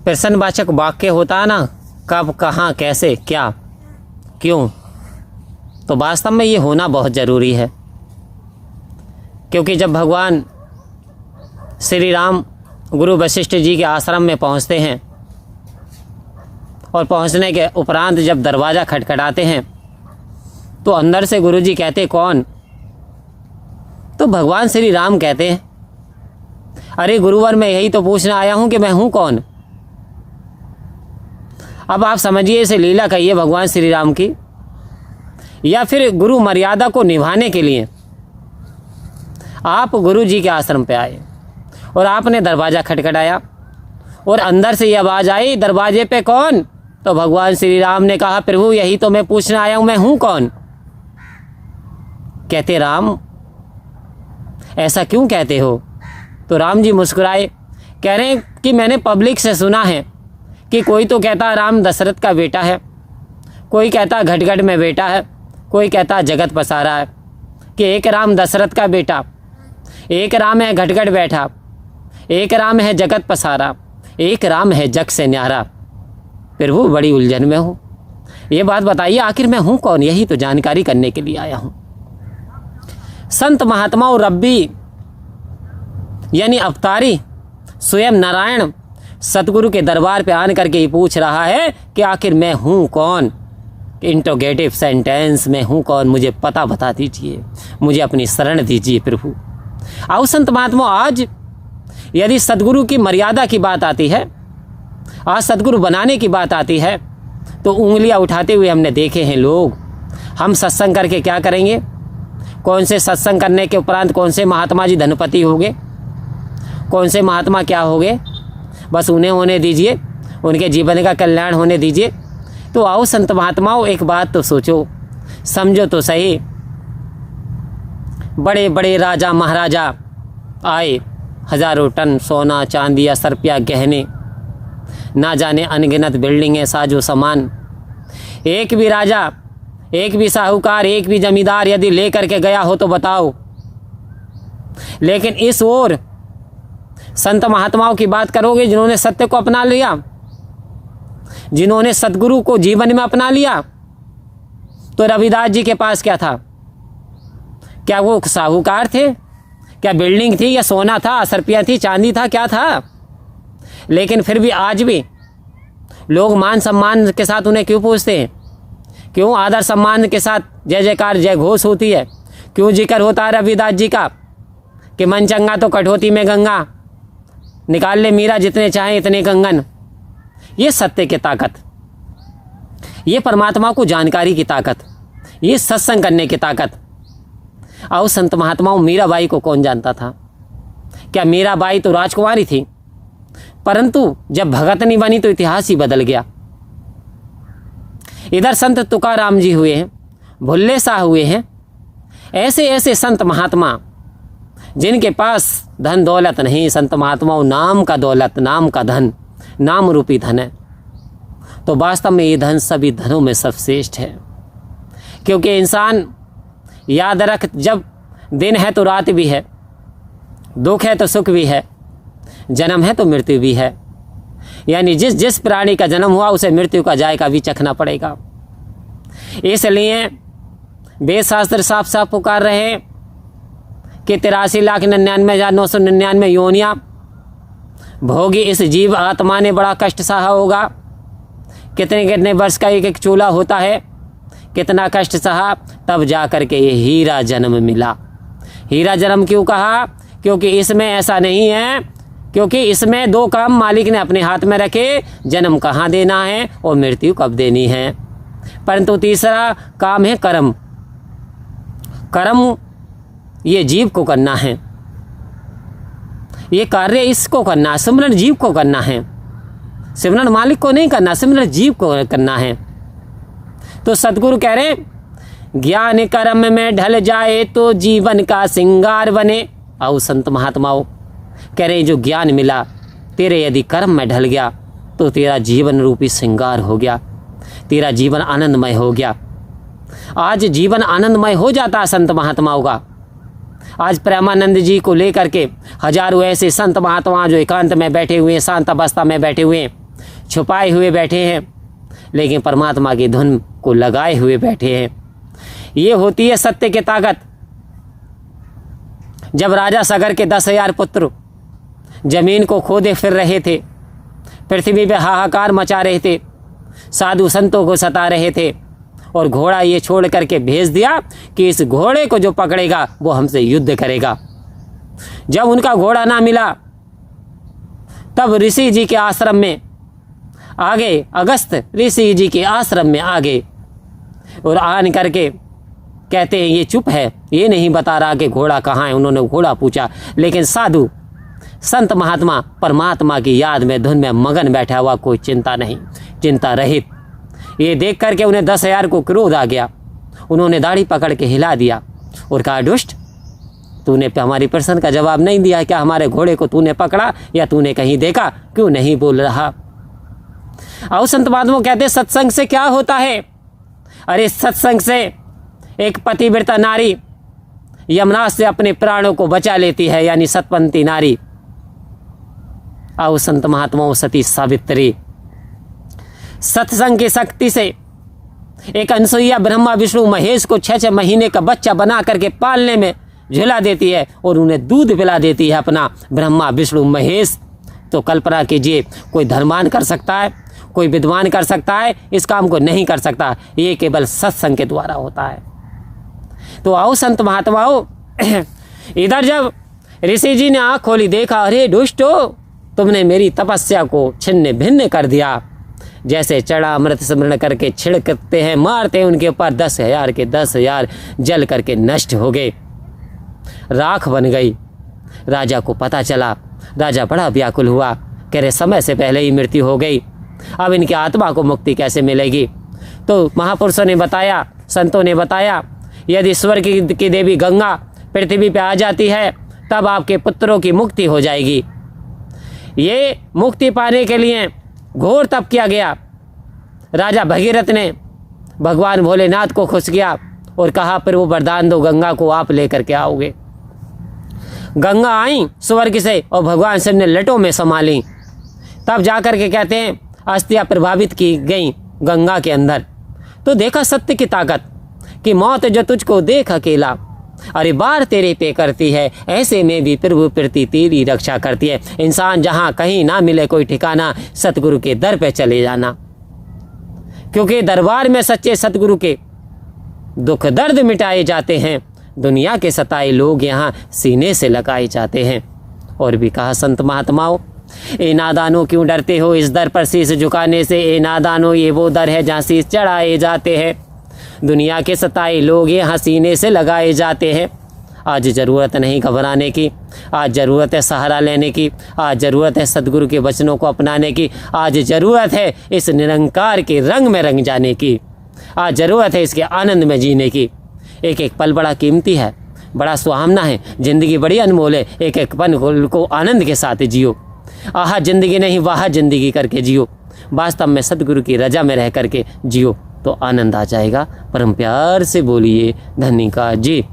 प्रश्नवाचक वाक्य होता है ना, कब, कहाँ, कैसे, क्या, क्यों, तो वास्तव में ये होना बहुत ज़रूरी है। क्योंकि जब भगवान श्री राम गुरु वशिष्ठ जी के आश्रम में पहुंचते हैं और पहुंचने के उपरांत जब दरवाज़ा खटखटाते हैं तो अंदर से गुरु जी कहते कौन? तो भगवान श्री राम कहते हैं, अरे गुरुवर, मैं यही तो पूछने आया हूं कि मैं हूं कौन। अब आप समझिए, इसे लीला कहिए भगवान श्री राम की, या फिर गुरु मर्यादा को निभाने के लिए आप गुरु जी के आश्रम पे आए और आपने दरवाज़ा खटखटाया और अंदर से ये आवाज़ आई, दरवाजे पे कौन? तो भगवान श्री राम ने कहा, प्रभु यही तो मैं पूछने आया हूं, मैं हूं कौन। कहते, राम ऐसा क्यों कहते हो? तो राम जी मुस्कुराए, कह रहे हैं कि मैंने पब्लिक से सुना है कि कोई तो कहता राम दशरथ का बेटा है, कोई कहता घटघट में बेटा है, कोई कहता जगत पसारा है, कि एक राम दशरथ का बेटा, एक राम है घटघट बैठा, एक राम है जगत पसारा, एक राम है जग से न्यारा। प्रभु बड़ी उलझन में हूँ, ये बात बताइए आखिर मैं हूँ कौन? यही तो जानकारी करने के लिए आया हूँ। संत महात्मा और रब्बी यानी अवतारी स्वयं नारायण सतगुरु के दरबार पे आन करके ही पूछ रहा है कि आखिर मैं हूँ कौन। इंट्रोगेटिव सेंटेंस, मैं हूँ कौन, मुझे पता बता दीजिए, मुझे अपनी शरण दीजिए प्रभु। आओ संत महात्मा, आज यदि सदगुरु की मर्यादा की बात आती है, आज सदगुरु बनाने की बात आती है, तो उंगलियां उठाते हुए हमने देखे हैं लोग। हम सत्संग करके क्या करेंगे? कौन से सत्संग करने के उपरांत कौन से महात्मा जी धनपति होंगे, कौन से महात्मा क्या होंगे, बस उन्हें होने दीजिए, उनके जीवन का कल्याण होने दीजिए। तो आओ संत महात्माओं, एक बात तो सोचो, समझो तो सही। बड़े बड़े राजा महाराजा आए, हजारों टन सोना चांदी या रुपया गहने, ना जाने अनगिनत बिल्डिंगें, साजो सामान। एक भी राजा, एक भी साहूकार, एक भी जमींदार यदि ले करके गया हो तो बताओ। लेकिन इस ओर संत महात्माओं की बात करोगे जिन्होंने सत्य को अपना लिया, जिन्होंने सतगुरु को जीवन में अपना लिया, तो रविदास जी के पास क्या था? क्या वो साहूकार थे? क्या बिल्डिंग थी या सोना था, रुपया थी, चांदी था, क्या था? लेकिन फिर भी आज भी लोग मान सम्मान के साथ उन्हें क्यों पूछते हैं? क्यों आदर सम्मान के साथ जय जयकार जय घोष होती है? क्यों जिक्र होता है रविदास जी का कि मन चंगा तो कठौती में गंगा, निकाल ले मीरा जितने चाहे इतने कंगन। ये सत्य की ताकत, ये परमात्मा को जानकारी की ताकत, ये सत्संग करने की ताकत। आओ संत महात्माओं, मीराबाई को कौन जानता था? क्या मीराबाई तो राजकुमारी थी, परंतु जब भगतनी बनी तो इतिहास ही बदल गया। इधर संत तुकाराम जी हुए हैं, भुल्ले शाह हुए हैं, ऐसे ऐसे संत महात्मा जिनके पास धन दौलत नहीं, संत महात्माओं नाम का दौलत, नाम का धन, नाम रूपी धन है। तो वास्तव में ये धन सभी धनों में सर्वश्रेष्ठ है, क्योंकि इंसान याद रख, जब दिन है तो रात भी है, दुख है तो सुख भी है, जन्म है तो मृत्यु भी है। यानी जिस जिस प्राणी का जन्म हुआ उसे मृत्यु का जायका भी चखना पड़ेगा। इसलिए वेद शास्त्र साफ साफ पुकार रहे हैं कि 83,99,999 योनियाँ भोगी इस जीव आत्मा ने बड़ा कष्ट सहा होगा। कितने कितने वर्ष का एक एक चूल्हा होता है, कितना कष्ट सहा, तब जा कर के ये हीरा जन्म मिला। हीरा जन्म क्यों कहा? क्योंकि इसमें ऐसा नहीं है, क्योंकि इसमें दो काम मालिक ने अपने हाथ में रखे, जन्म कहाँ देना है और मृत्यु कब देनी है। परंतु तीसरा काम है कर्म। कर्म ये जीव को करना है, ये कार्य इसको करना है, सिमरन जीव को करना है, सिमरन मालिक को नहीं करना, सिमरन जीव को करना है। तो सतगुरु कह रहे ज्ञान कर्म में ढल जाए तो जीवन का श्रृंगार बने। आओ संत महात्माओं कह रहे जो ज्ञान मिला तेरे यदि कर्म में ढल गया तो तेरा जीवन रूपी श्रृंगार हो गया, तेरा जीवन आनंदमय हो गया। आज जीवन आनंदमय हो जाता है संत महात्माओं का। आज प्रेमानंद जी को लेकर के हजारों ऐसे संत महात्मा जो एकांत में बैठे हुए हैं, शांत अवस्था में बैठे हुए हैं, छुपाए हुए बैठे हैं, लेकिन परमात्मा की धुन को लगाए हुए बैठे हैं। ये होती है सत्य की ताकत। जब राजा सगर के 10,000 पुत्र जमीन को खोदे फिर रहे थे, पृथ्वी पे हाहाकार मचा रहे थे, साधु संतों को सता रहे थे, और घोड़ा ये छोड़ करके भेज दिया कि इस घोड़े को जो पकड़ेगा वो हमसे युद्ध करेगा। जब उनका घोड़ा ना मिला, तब ऋषि जी के आश्रम में आ गए, अगस्त ऋषि जी के आश्रम में आ गए, और आन करके कहते हैं ये चुप है, ये नहीं बता रहा कि घोड़ा कहाँ है। उन्होंने घोड़ा पूछा, लेकिन साधु संत महात्मा परमात्मा की याद में धुन में मगन बैठा हुआ, कोई चिंता नहीं, चिंता रहित। ये देख करके उन्हें 10,000 को क्रोध आ गया। उन्होंने दाढ़ी पकड़ के हिला दिया और कहा, दुष्ट, तूने हमारी प्रश्न का जवाब नहीं दिया। क्या हमारे घोड़े को तूने पकड़ा या तूने कहीं देखा? क्यों नहीं बोल रहा? और संत महात्मा कहते सत्संग से क्या होता है? अरे सत्संग से एक पतिव्रता नारी यमुना से अपने प्राणों को बचा लेती है, यानी सतपंथी नारी। और संत महात्माओं सती सावित्री सत्संग की शक्ति से एक अनसुईया ब्रह्मा विष्णु महेश को 6-6 महीने का बच्चा बना करके पालने में झुला देती है और उन्हें दूध पिला देती है अपना ब्रह्मा विष्णु महेश। तो कल्पना कीजिए, कोई धर्मान कर सकता है, कोई विद्वान कर सकता है, इस काम को नहीं कर सकता। ये केवल सत्संग के द्वारा होता है। तो आओ संत महात्माओं, इधर जब ऋषि जी ने आँख खोली, देखा, अरे दुष्टो, तुमने मेरी तपस्या को छिन्न भिन्न कर दिया। जैसे चढ़ा अमृत स्मरण करके छिड़कते हैं, मारते हैं उनके ऊपर, 10,000 के 10,000 जल करके नष्ट हो गए, राख बन गई। राजा को पता चला, राजा बड़ा व्याकुल हुआ, कह रहे समय से पहले ही मृत्यु हो गई, अब इनकी आत्मा को मुक्ति कैसे मिलेगी? तो महापुरुषों ने बताया, संतों ने बताया, यदि स्वर्ग की देवी गंगा पृथ्वी पे आ जाती है, तब आपके पुत्रों की मुक्ति हो जाएगी। ये मुक्ति पाने के लिए घोर तप किया गया। राजा भगीरथ ने भगवान भोलेनाथ को खुश किया और कहा, फिर वो वरदान दो, गंगा को आप लेकर के आओगे। गंगा आई स्वर्ग से और भगवान शिव ने लटों में संभाली। तब जाकर के कहते हैं अस्थियां प्रभावित की गई गंगा के अंदर। तो देखा सत्य की ताकत कि मौत जो तुझको देख अकेला, अरे बार तेरे पे करती है, ऐसे में भी प्रभु प्रति तेरी रक्षा करती है। इंसान जहाँ कहीं ना मिले कोई ठिकाना, सतगुरु के दर पे चले जाना, क्योंकि दरबार में सच्चे सतगुरु के दुख दर्द मिटाए जाते हैं। दुनिया के सताए लोग यहाँ सीने से लगाए जाते हैं। और भी कहा संत महात्माओं, ए नादानो क्यों डरते हो इस दर पर शीश झुकाने से? ए नादानो, ये वो दर है जहाँ शीश चढ़ाए जाते हैं। दुनिया के सताए लोग यहाँ सीने से लगाए जाते हैं। आज ज़रूरत नहीं घबराने की, आज ज़रूरत है सहारा लेने की, आज ज़रूरत है सद्गुरु के वचनों को अपनाने की, आज ज़रूरत है इस निरंकार के रंग में रंग जाने की, आज ज़रूरत है इसके आनंद में जीने की। एक एक पल बड़ा कीमती है, बड़ा सुहावना है, ज़िंदगी बड़ी अनमोल है। एक एक पल को आनंद के साथ जियो। आहा ज़िंदगी नहीं, वाह ज़िंदगी करके जियो। वास्तव में सद्गुरु की रजा में रह करके जियो तो आनंद आ जाएगा। परम प्यार से बोलिए धन्यवाद जी।